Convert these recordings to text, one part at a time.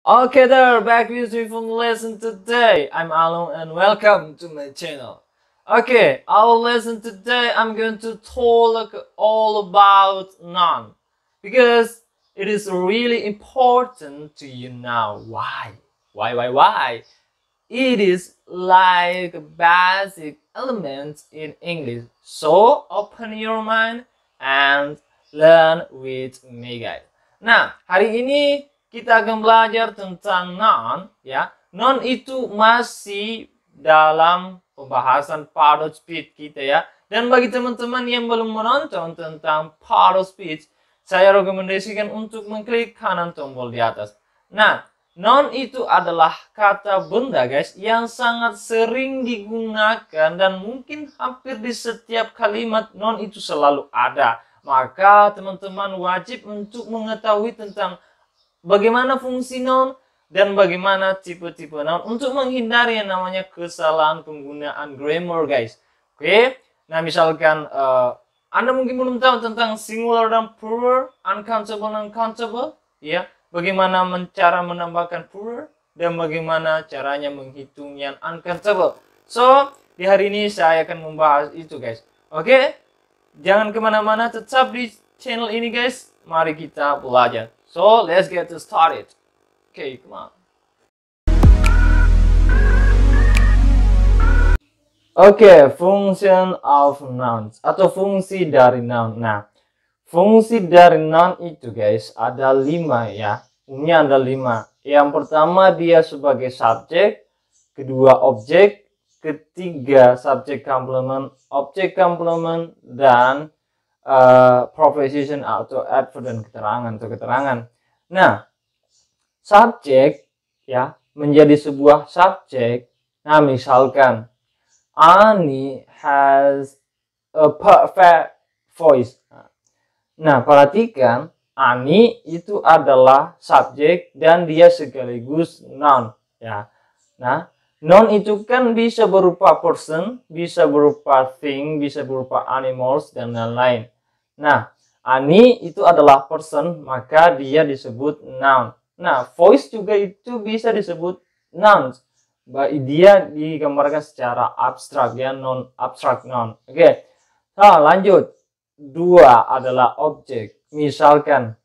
Okay there, back with you from the lesson today. I'm Alon and welcome to my channel. Okay, our lesson today I'm going to talk all about noun because it is really important to you now. Why? Why? It is like a basic element in English. So open your mind and learn with me guys. Nah, hari ini kita akan belajar tentang noun ya. Noun itu masih dalam pembahasan part of speech kita ya. Dan bagi teman-teman yang belum menonton tentang part of speech, saya rekomendasikan untuk mengklik kanan tombol di atas. Nah, noun itu adalah kata benda guys yang sangat sering digunakan dan mungkin hampir di setiap kalimat noun itu selalu ada. Maka teman-teman wajib untuk mengetahui tentang bagaimana fungsi noun dan bagaimana tipe-tipe noun untuk menghindari yang namanya kesalahan penggunaan grammar guys. Oke, nah misalkan Anda mungkin belum tahu tentang singular dan plural, uncountable dan countable, ya. Bagaimana cara menambahkan plural dan bagaimana caranya menghitung yang uncountable. So, di hari ini saya akan membahas itu guys. Oke, jangan kemana-mana, tetap di channel ini guys. Mari kita belajar. So, let's get started. Okay, come on. Okay, function of nouns atau fungsi dari noun. Nah, fungsi dari noun itu guys ada 5 ya. Umumnya ada 5. Yang pertama dia sebagai subjek, kedua objek, ketiga subjek complement, objek complement, dan preposition atau adverb dan keterangan. Nah, subjek ya menjadi sebuah subjek. Nah, misalkan Annie has a perfect voice. Nah, perhatikan Annie itu adalah subjek dan dia sekaligus noun ya. Nah, noun itu kan bisa berupa person, bisa berupa thing, bisa berupa animals dan lain-lain. Nah, Annie itu adalah person, maka dia disebut noun. Nah, voice juga itu bisa disebut noun. Dia digambarkan secara abstrak ya, non abstrak noun. Oke. Nah, lanjut. 2 adalah objek. Misalkan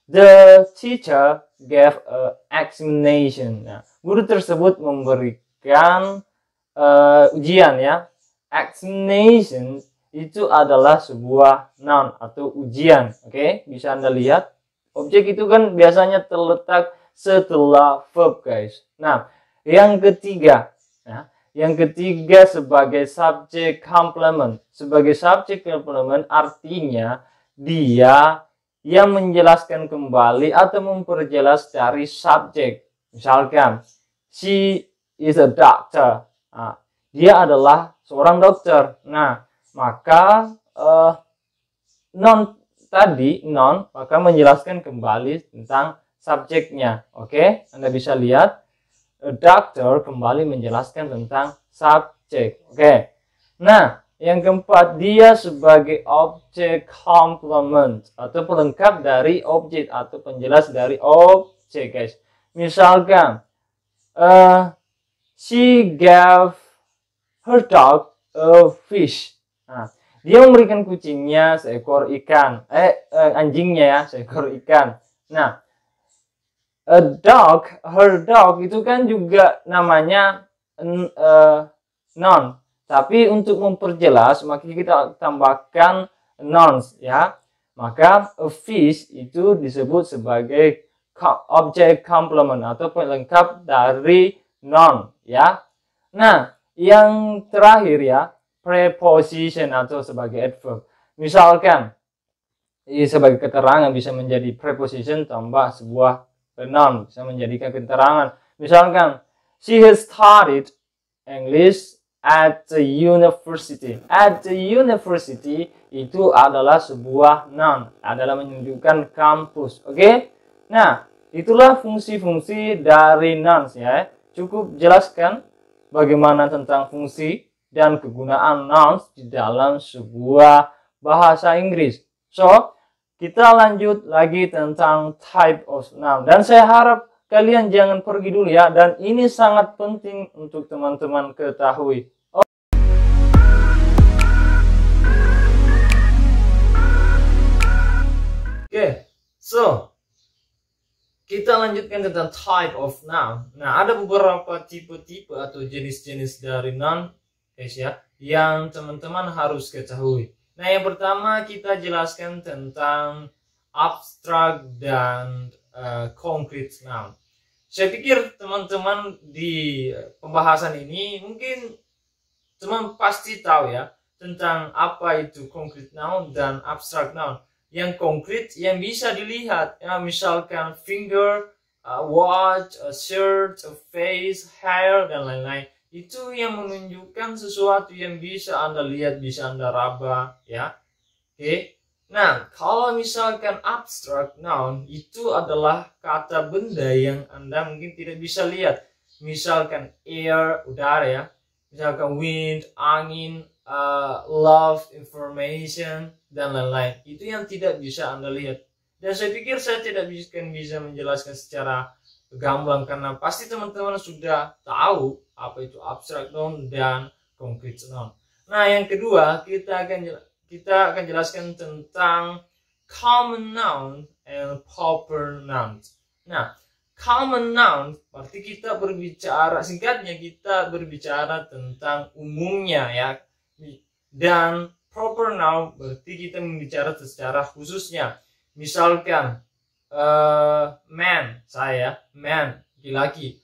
the teacher gave a examination. Nah, guru tersebut memberikan ujian ya. Examination itu adalah sebuah noun atau ujian. Oke, bisa Anda lihat. Objek itu kan biasanya terletak setelah verb guys. Nah, yang ketiga sebagai subjek complement. Sebagai subjek complement artinya dia yang menjelaskan kembali atau memperjelas dari subjek. Misalkan, she is a doctor. Nah, dia adalah seorang dokter. Nah, maka noun maka menjelaskan kembali tentang subjeknya. Oke, Anda bisa lihat. A doctor kembali menjelaskan tentang subjek. Oke. Nah, yang keempat dia sebagai objek complement atau pelengkap dari objek atau penjelas dari objek, guys. Misalkan she gave her dog a fish. Nah, dia memberikan kucingnya seekor ikan. Anjingnya ya, seekor ikan. Nah, her dog itu kan juga namanya noun. Tapi untuk memperjelas, maka kita tambahkan nouns ya. Maka a fish itu disebut sebagai objek complement atau pelengkap dari noun ya. Nah, yang terakhir ya, preposition atau sebagai adverb. Misalkan sebagai keterangan bisa menjadi preposition tambah sebuah noun, bisa menjadikan keterangan. Misalkan, she has studied English at the university. At the university itu adalah sebuah noun, adalah menunjukkan kampus. Oke? Nah, itulah fungsi-fungsi dari nouns ya. Cukup jelaskan bagaimana tentang fungsi dan kegunaan nouns di dalam sebuah bahasa Inggris. So, kita lanjut lagi tentang type of noun. Dan saya harap kalian jangan pergi dulu ya, dan ini sangat penting untuk teman-teman ketahui. Oke, so kita lanjutkan tentang type of noun. Nah, ada beberapa tipe-tipe atau jenis-jenis dari noun, guys ya, yang teman-teman harus ketahui. Nah, yang pertama kita jelaskan tentang abstrak dan concrete noun. Saya pikir teman-teman di pembahasan ini mungkin teman pasti tahu ya tentang apa itu concrete noun dan abstract noun. Yang konkret yang bisa dilihat ya, misalkan finger, watch, a shirt, a face, hair, dan lain-lain. Itu yang menunjukkan sesuatu yang bisa Anda lihat, bisa Anda raba ya. Oke. Nah, kalau misalkan abstract noun itu adalah kata benda yang Anda mungkin tidak bisa lihat. Misalkan air, udara ya. Misalkan wind, angin, love, information, dan lain-lain. Itu yang tidak bisa Anda lihat. Dan saya pikir saya tidak bisa menjelaskan secara gamblang karena pasti teman-teman sudah tahu apa itu abstract noun dan concrete noun. Nah, yang kedua kita akan jelaskan tentang common noun and proper nouns. Nah, common noun berarti kita berbicara, singkatnya kita berbicara tentang umumnya ya. Dan proper noun berarti kita membicara secara khususnya. Misalkan man, saya, man, laki-laki.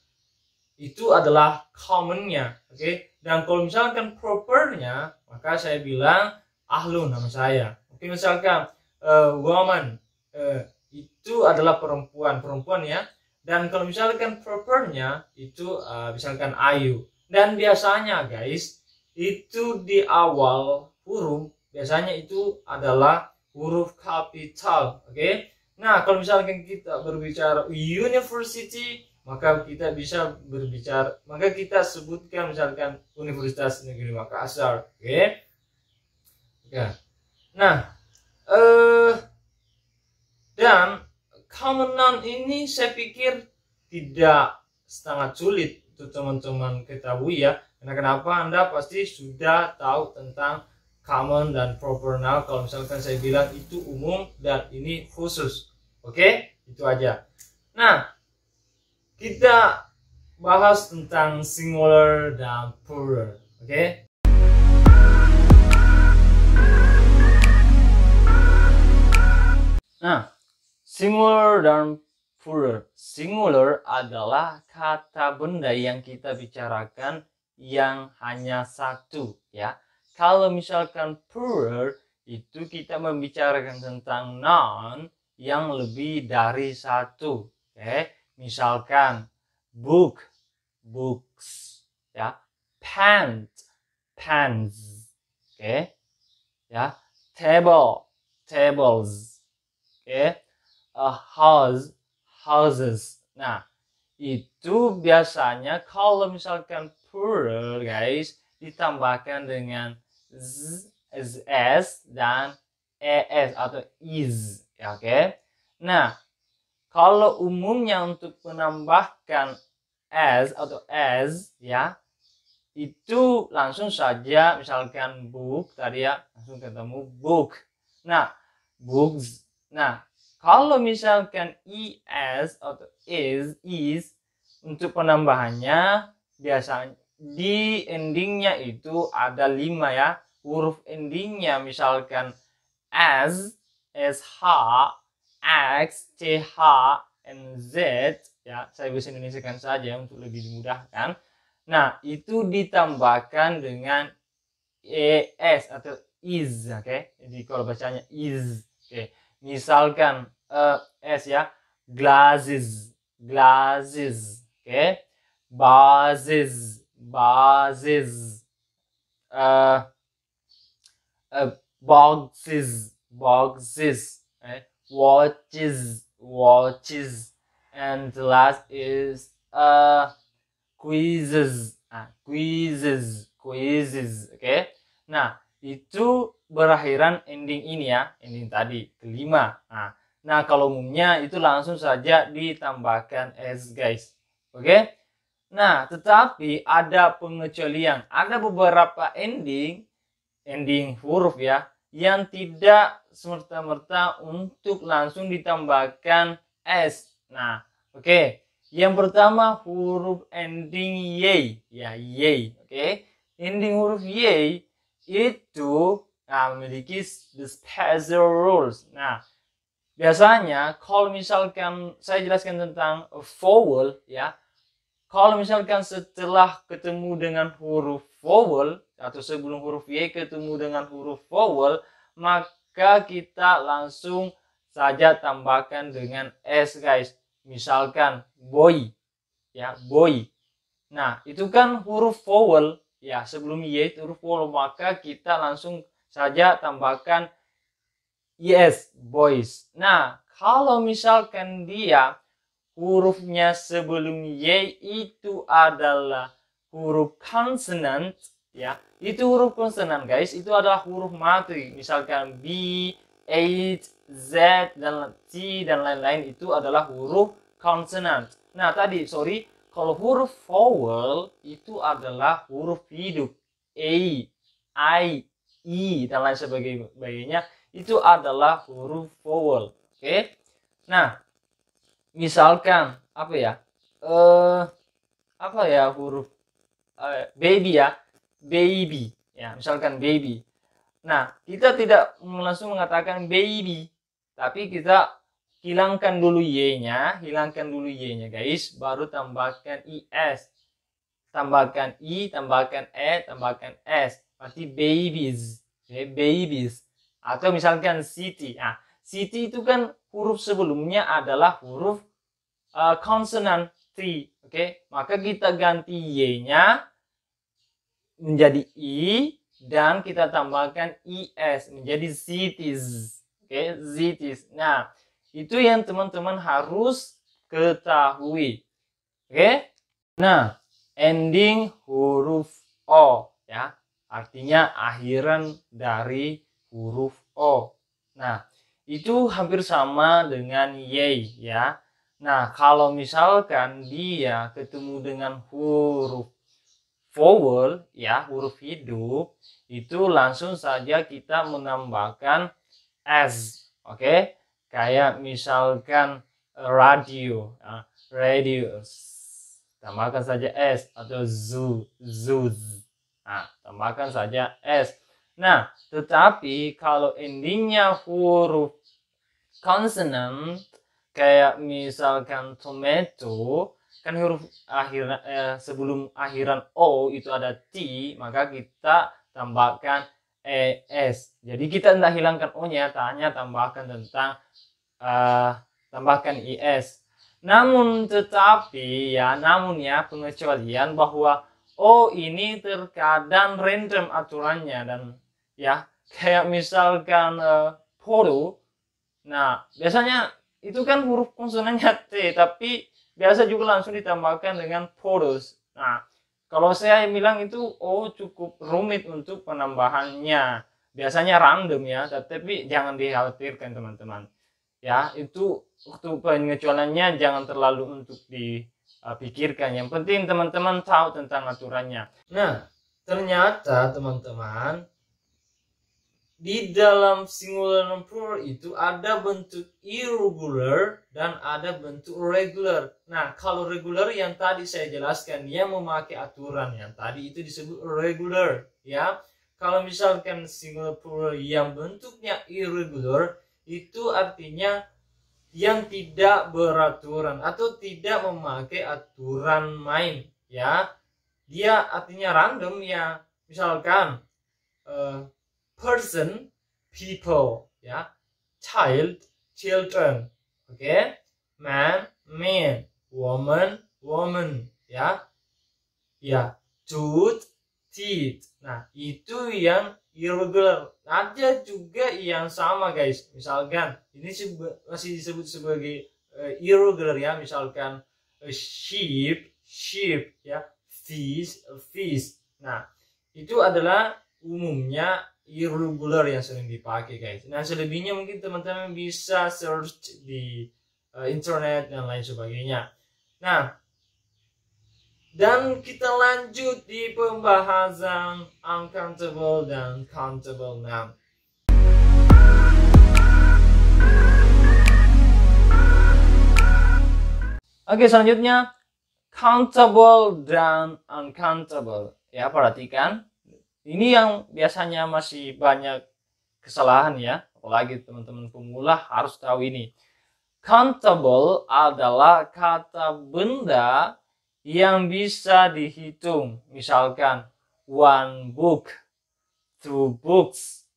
Itu adalah commonnya, oke? Dan kalau misalkan propernya, maka saya bilang Ahlun nama saya. Oke, misalkan woman, itu adalah perempuan ya. Dan kalau misalkan propernya itu misalkan Ayu. Dan biasanya guys, itu di awal huruf biasanya itu adalah huruf kapital, oke? Nah, kalau misalkan kita berbicara university, maka kita bisa berbicara, maka kita sebutkan misalkan Universitas Negeri Makassar, oke? Ya. Nah, dan common noun ini saya pikir tidak sangat sulit untuk teman-teman ketahui ya. Karena kenapa? Anda pasti sudah tahu tentang common dan proper noun. Kalau misalkan saya bilang itu umum dan ini khusus. Oke? Itu aja. Nah, kita bahas tentang singular dan plural. Oke? Nah, singular dan plural. Singular adalah kata benda yang kita bicarakan yang hanya satu ya. Kalau misalkan plural itu kita membicarakan tentang noun yang lebih dari satu. Oke, misalkan book, books ya, pant, pants. Oke. Ya, table, tables. Oke. A house, houses. Nah, itu biasanya kalau misalkan plural guys ditambahkan dengan z, s dan es atau is ya, oke. Nah, kalau umumnya untuk menambahkan s atau s ya, itu langsung saja misalkan book tadi ya, langsung ketemu book. Nah, books. Nah, kalau misalkan es atau is untuk penambahannya biasanya di endingnya itu ada 5 ya huruf endingnya, misalkan s, sh, x, ch, and z ya. Saya bahasa Indonesiakan saja untuk lebih dimudahkan. Nah, itu ditambahkan dengan es atau is, oke. Jadi kalau bacanya is, oke. Misalkan s ya, glasses, glasses, oke. Buses, buses, boxes, boxes, watches, watches, and the last is quizzes, quizzes, quizzes, oke. Nah, itu berakhiran ending ini ya, ending tadi kelima. Nah, Nah, kalau umumnya itu langsung saja ditambahkan s, guys. Oke? Nah, tetapi ada pengecualian. Ada beberapa ending huruf ya, yang tidak serta-merta untuk langsung ditambahkan s. Nah, oke. Yang pertama huruf ending y, ya, y. Oke. Ending huruf y itu memiliki the special rules. Nah, biasanya kalau misalkan saya jelaskan tentang vowel ya, kalau misalkan setelah ketemu dengan huruf vowel atau sebelum huruf y ketemu dengan huruf vowel, maka kita langsung saja tambahkan dengan s, guys. Misalkan boy ya, boy. Nah, itu kan huruf vowel ya, sebelum y itu huruf vowel, maka kita langsung saja tambahkan yes, boys. Nah, kalau misalkan dia hurufnya sebelum y itu adalah huruf konsonan ya, itu huruf konsonan, guys, itu adalah huruf mati. Misalkan b, h, z, dan t dan lain-lain itu adalah huruf konsonan. Nah, tadi kalau huruf vowel itu adalah huruf hidup, a, i, i dan lain sebagainya, itu adalah huruf vowel. Oke. Nah, misalkan huruf baby ya, baby ya, misalkan baby. Nah, kita tidak langsung mengatakan baby, tapi kita hilangkan dulu y-nya, guys, baru tambahkan is, tambahkan i, tambahkan e, tambahkan s, berarti babies, babies. Atau misalkan city. Nah, city itu kan huruf sebelumnya adalah huruf konsonan T. Oke, maka kita ganti y-nya menjadi i dan kita tambahkan is menjadi cities. Oke, cities. Nah, itu yang teman-teman harus ketahui. Oke. Nah, ending huruf o ya, artinya akhiran dari huruf o. Nah, itu hampir sama dengan y ya. Nah, kalau misalkan dia ketemu dengan huruf vowel ya, huruf hidup, itu langsung saja kita menambahkan s. Oke? Kayak misalkan radio, radio, tambahkan saja s, atau zoo, zoos. Nah, tambahkan saja s. Nah, tetapi kalau endingnya huruf konsonan, kayak misalkan tomato, kan huruf sebelum akhiran o itu ada t, maka kita tambahkan es. Jadi kita tidak hilangkan o-nya, hanya tambahkan tentang tambahkan is. Namun pengecualian bahwa ini terkadang random aturannya, dan ya kayak misalkan photo. Nah, biasanya itu kan huruf konsonannya T, tapi biasa juga langsung ditambahkan dengan photos. Nah, kalau saya bilang itu cukup rumit untuk penambahannya. Biasanya random ya, tapi jangan dikhawatirkan teman-teman. Ya, itu waktu pengecualiannya jangan terlalu untuk dipikirkan. Yang penting teman-teman tahu tentang aturannya. Nah, ternyata teman-teman, di dalam singular dan plural itu ada bentuk irregular dan ada bentuk regular. Nah, kalau regular yang tadi saya jelaskan, dia memakai aturan yang tadi itu disebut regular ya. Kalau misalkan singular plural yang bentuknya irregular, itu artinya yang tidak beraturan atau tidak memakai aturan main ya. Dia artinya random ya. Misalkan person, people ya, child, children, oke, man, man, woman, woman ya, tooth, teeth. Nah, itu yang irregular. Ada juga yang sama, guys. Misalkan ini masih disebut sebagai irregular ya. Misalkan sheep, sheep ya, fish, fish. Nah, itu adalah umumnya irregular yang sering dipakai guys. Nah selebihnya mungkin teman-teman bisa search di internet dan lain sebagainya. Nah, dan kita lanjut di pembahasan uncountable dan countable noun. Oke, selanjutnya countable dan uncountable. Ya, perhatikan. Ini yang biasanya masih banyak kesalahan ya. Apalagi teman-teman pemula harus tahu ini. Countable adalah kata benda yang bisa dihitung. Misalkan one book, two books,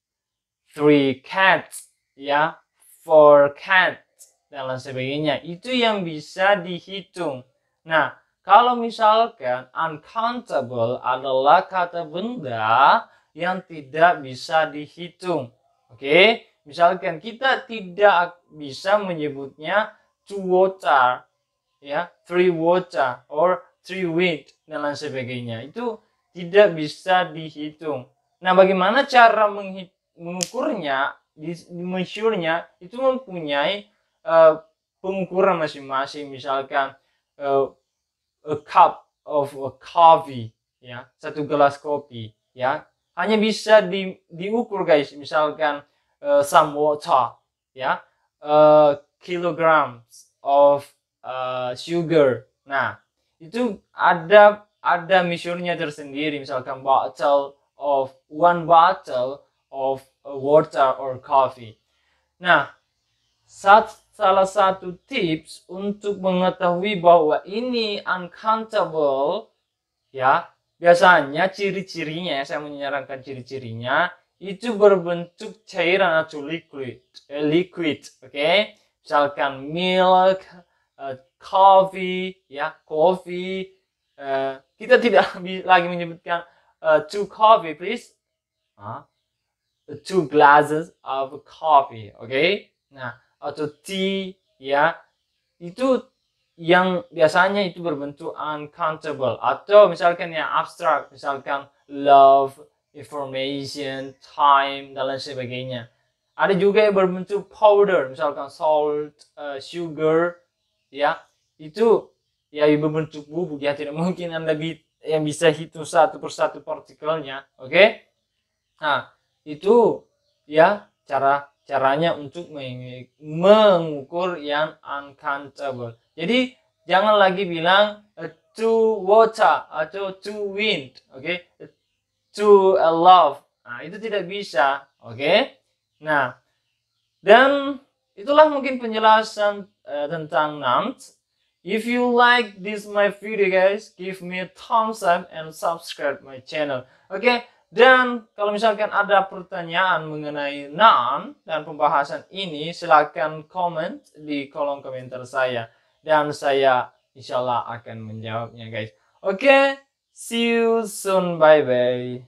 three cats, ya, four cats, dan lain sebagainya. Itu yang bisa dihitung. Nah, kalau misalkan uncountable adalah kata benda yang tidak bisa dihitung. Oke, misalkan kita tidak bisa menyebutnya two water, ya, three water, or three wind, dan lain sebagainya. Itu tidak bisa dihitung. Nah, bagaimana cara mengukurnya, measure-nya, itu mempunyai pengukuran masing-masing. Misalkan a cup of a coffee, ya, satu gelas kopi, ya, hanya bisa diukur guys. Misalkan some water, ya, kilograms of sugar. Nah, itu ada measure-nya tersendiri. Misalkan one bottle of water or coffee. Nah, salah satu tips untuk mengetahui bahwa ini uncountable, ya, biasanya ciri-cirinya, saya menyarankan ciri-cirinya itu berbentuk cairan atau liquid, oke? Misalkan milk, coffee, ya, coffee. Kita tidak lagi menyebutkan two coffee, please. Two glasses of coffee, oke? Nah, atau tea, ya, itu yang biasanya itu berbentuk uncountable. Atau misalkan yang abstrak, misalkan love, information, time, dan lain sebagainya. Ada juga yang berbentuk powder, misalkan salt, sugar, ya, itu ya berbentuk bubuk, ya, tidak mungkin Anda yang bisa hitung satu persatu partikelnya, oke? Nah, itu ya caranya untuk mengukur yang uncountable. Jadi jangan lagi bilang two water atau two wind, oke? Two love. Nah, itu tidak bisa, oke? Nah, dan itulah mungkin penjelasan tentang nouns. If you like this my video guys, give me a thumbs up and subscribe my channel. Oke? Dan kalau misalkan ada pertanyaan mengenai noun dan pembahasan ini, silakan komen di kolom komentar saya. Dan saya insyaallah akan menjawabnya guys. Oke, see you soon, bye bye.